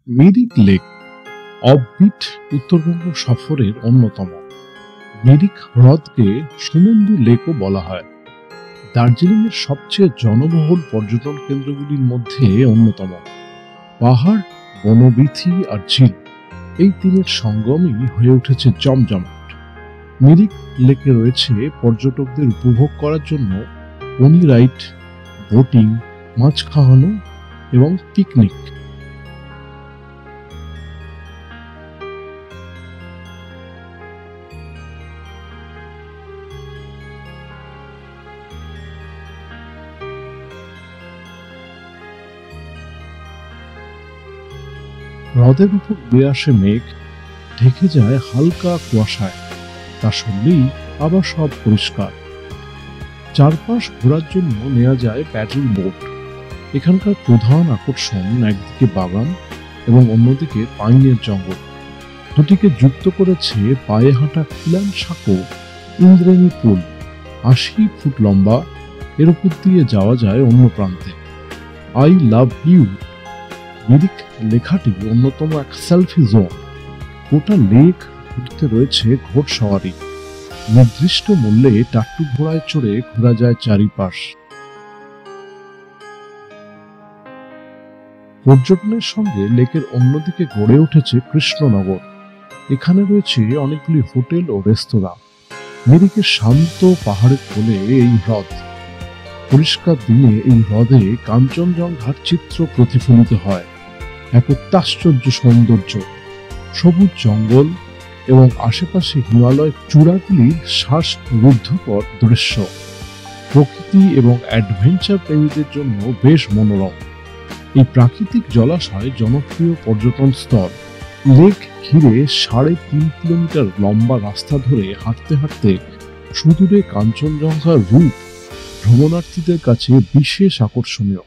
Mirik lake offbeat Uttarbanga সফরের অন্যতম। মিরিক হ্রদকে সুমেন্দু লেকও বলা হয়। দার্জিলিংয়ের সবচেয়ে জনবহুল পর্যটন কেন্দ্রগুলির মধ্যে অন্যতম। পাহাড়, বনবীথি আর ঝিল, এই তিনের সঙ্গমই হয়ে উঠেছে জমজমাট। মিরিক লেকে রয়েছে পর্যটকদের উপভোগ করার জন্য পনি রাইড, বোটিং, মাছ খাওয়ানো এবং পিকনিক। হ্রদের উপর বেয়ে আসে মেঘ, ঢেকে যায় হালকা কুয়াশায়, তা সরলেই আবার সব পরিষ্কার। চারপাশ ঘোরার জন্য নেওয়া যায় প্যাডেল বোট। এখানকার প্রধান আকর্ষণ একদিকে বাগান এবং অন্যদিকে পাইনের জঙ্গল। দুটিকে যুক্ত করেছে পায়ে হাঁটা খিলান সাঁকো ইন্দ্রাণী পুল, ৮০ ফুট লম্বা। এর উপর দিয়ে যাওয়া যায় অন্য প্রান্তে। আই লাভ ইউ মিরিক লেখাটি অন্যতম এক সেলফি জোন। গোটা লেক ঘুরতে রয়েছে ঘোড়সওয়ারি। নির্দিষ্ট মূল্যে টাট্টু ঘোড়ায় চড়ে ঘোরা যায় চারিপাশ। পর্যটনের সঙ্গে লেকের অন্যদিকে গড়ে উঠেছে কৃষ্ণনগর। এখানে রয়েছে অনেকগুলি হোটেল ও রেস্তোরাঁ। মিরিকের শান্ত পাহাড়ের কোলে এই হ্রদ। পরিষ্কার দিনে এই হ্রদে কাঞ্চনজঙ্ঘার চিত্র প্রতিফলিত হয়। এক অত্যাশ্চর্য সৌন্দর্য, সবুজ জঙ্গল এবং আশেপাশে হিমালয় চূড়াগুলির শ্বাসরুদ্ধকর দৃশ্য প্রকৃতি এবং অ্যাডভেঞ্চার প্রেমীদের জন্য বেশ মনোরম। এই প্রাকৃতিক জলাশয় জনপ্রিয় পর্যটন স্থল। লেক ঘিরে ৩.৫ কিলোমিটার লম্বা রাস্তা ধরে হাঁটতে হাঁটতে সুদূরে কাঞ্চনজঙ্ঘার রূপ ভ্রমণার্থীদের কাছে বিশেষ আকর্ষণীয়।